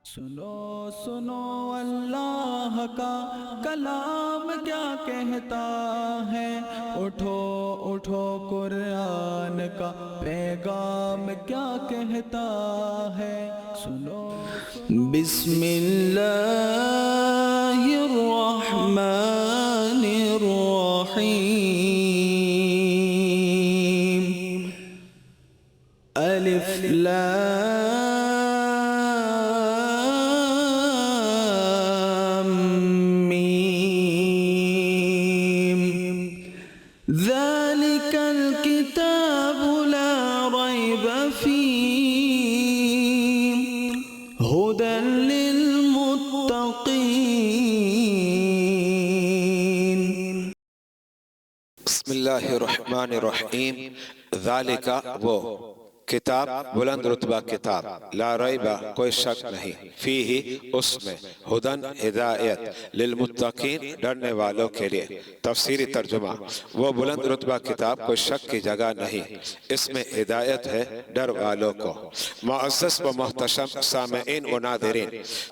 سنو سنو اللہ کا کلام کیا کہتا ہے، اٹھو اٹھو قرآن کا پیغام کیا کہتا ہے، سنو بسم اللہ الرحمن الرحیم، الف لام میم، ذالک الکتاب لا ریب فیہ ھدی للمتقین۔ بسم اللہ الرحمن الرحیم، ذالک وہ کتاب بلند رتبہ کتاب، لا ریبہ کوئی شک نہیں، فیہ اس میں، ہدن ہدایت، للمتقین ڈرنے والوں کے لیے۔ تفسیری ترجمہ، وہ بلند رتبہ کتاب کوئی شک کی جگہ نہیں، اس میں ہدایت ہے ڈر والوں کو۔ معزز و محتشم سامعین و ناظرین،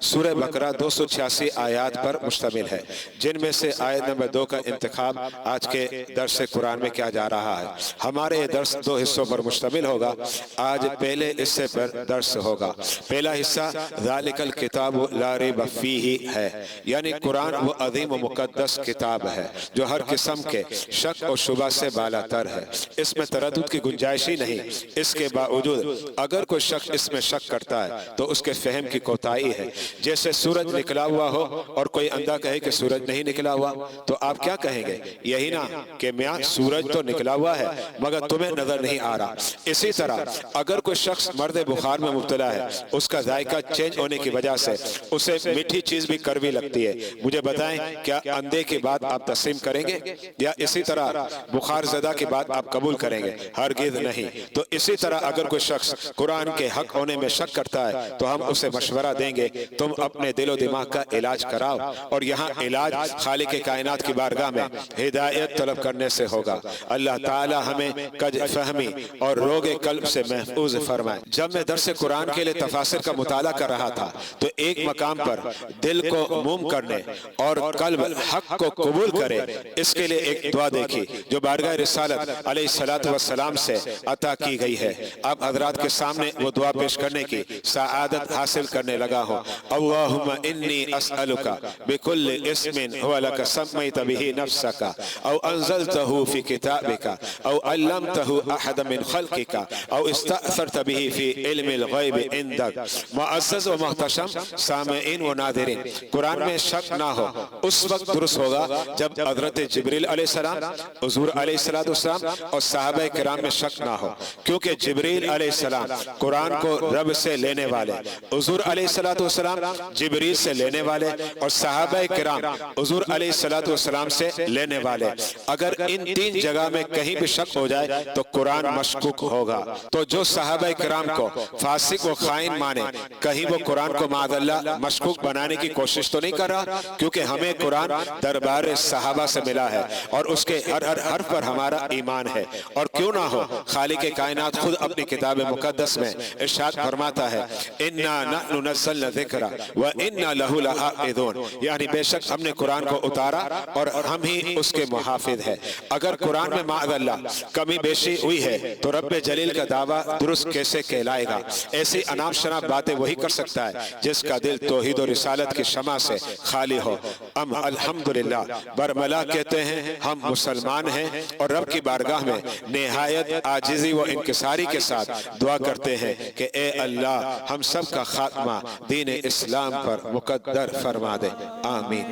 سورہ بقرہ 286 آیات پر مشتمل ہے، جن میں سے آیت نمبر 2 کا انتخاب آج کے درس قرآن میں کیا جا رہا ہے۔ ہمارے یہ درس 2 حصوں پر مشتمل ہوگا۔ آج پہلے حصے پر درس ہوگا۔ پہلا حصہ ذالک الکتاب لا ریب فیہ ہے، یعنی قرآن وہ عظیم و مقدس کتاب ہے جو ہر قسم کے شک و شبہ سے بالاتر ہے، اس میں تردد کی گنجائش ہی نہیں۔ اس کے باوجود اگر کوئی شخص اس میں شک کرتا ہے تو اس کے فہم کی کوتاہی ہے۔ جیسے سورج نکلا ہوا ہو اور کوئی اندھا کہے کہ سورج نہیں نکلا ہوا، تو آپ کیا کہیں گے؟ یہی نا کہ میاں سورج تو نکلا ہوا ہے مگر تمہیں نظر نہیں آ رہا۔ اسی طرح اگر کوئی شخص مرد بخار میں مبتلا ہے، اس کا ذائقہ چینج ہونے کی وجہ سے اسے میٹھی چیز بھی کڑوی لگتی ہے، مجھے بتائیں کیا اندھے کی بات آپ تسلیم کریں گے؟ یا اسی طرح بخار زدہ کی بات آپ قبول کریں گے؟ ہرگز نہیں۔ تو اسی طرح اگر کوئی شخص قرآن کے حق ہونے میں شک کرتا ہے تو ہم اسے مشورہ دیں گے، تم اپنے دل و دماغ کا علاج کراؤ، اور یہاں علاج خالق کائنات کی بارگاہ میں ہدایت طلب کرنے سے ہوگا۔ اللہ تعالی ہمیں کج فہمی اور روگ قلب سے محفوظ فرمائے۔ جب میں درس قرآن کے لیے تفاسیر کا مطالعہ کر رہا تھا تو ایک مقام پر دل کو موم کرنے اور قلب حق کو قبول کرے، اس کے لیے ایک دعا دیکھی جو بارگاہ رسالت علیہ السلام سے عطا کی گئی ہے۔ اب حضرات کے سامنے وہ دعا پیش کرنے کی سعادت حاصل کرنے لگا ہوں۔ اللہم انی اسألک بکل اسم هو لک سمیت بہ نفسک او انزلتہ فی کتابک او علمتہ احد من خلقک او استأثرت به فی علم الغیب عندک۔ معزز و محتشم سامعین و ناظرین، قرآن میں شک نہ ہو اس وقت درست ہوگا جب حضرت جبریل علیہ السلام، حضور علیہ السلام اور صحابہ کرام میں شک نہ ہو، کیونکہ جبریل علیہ السلام قرآن کو رب سے لینے والے، حضور علیہ السلام جبریل سے لینے والے، اور صحابہ کرام حضور علیہ السلام سے لینے والے۔ اگر ان تین جگہ میں کہیں بھی شک ہو جائے تو قرآن مشکوک ہوگا۔ تو جو صحابہ کرام کو فاسق و خائن مانے، کہیں وہ قرآن کو معاذ اللہ مشکوک بنانے کی کوشش تو نہیں کر رہا، کیونکہ ہمیں قرآن دربار صحابہ سے ملا ہے اور اس کے ہر حرف پر ہمارا ایمان ہے۔ اور کیوں نہ ہو، خالق کائنات خود اپنی کتاب مقدس میں ارشاد فرماتا ہے اِنَّا نَحْنُ نَزَّلْنَا الذِّکْرَ وَإِنَّا لَهُ لَحَافِظُونَ، یعنی بے شک ہم نے قرآن کو اتارا اور ہم ہی اس کے محافظ ہیں۔ اگر قرآن میں معاذ اللہ کمی بیشی ہوئی ہے تو رب جلیل کا دعویٰ درست کیسے کہلائے گا؟ ایسی انام شناب باتیں وہی کر سکتا ہے جس کا دل توحید و رسالت کی شمع سے خالی ہو۔ الحمدللہ برملا کہتے ہیں ہم مسلمان ہیں، اور رب کی بارگاہ میں نہایت عاجزی و انکساری کے ساتھ دعا کرتے ہیں کہ اے اللہ ہم سب کا خاتمہ دین اسلام پر مقدر فرما دے، آمین۔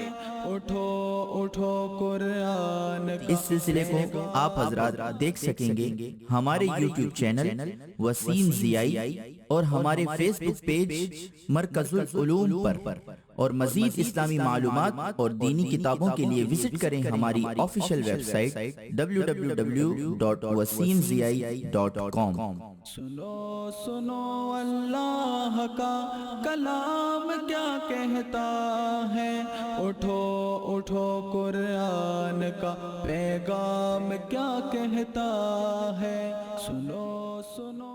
اٹھو اٹھو قرآن اس سلسلے کو آپ حضرات دیکھ سکیں گے ہمارے یوٹیوب چینل وسیم ضیائی اور ہمارے فیس بک پیج مرکز العلوم پر، اور مزید اسلامی معلومات اور دینی کتابوں کے لیے وزٹ کریں ہماری آفیشیل ویب سائٹ www.wasimziai.com۔ سنو سنو اللہ کا کلام کیا کہتا ہے، اٹھو اٹھو قرآن کا پیغام کیا کہتا ہے، سنو سنو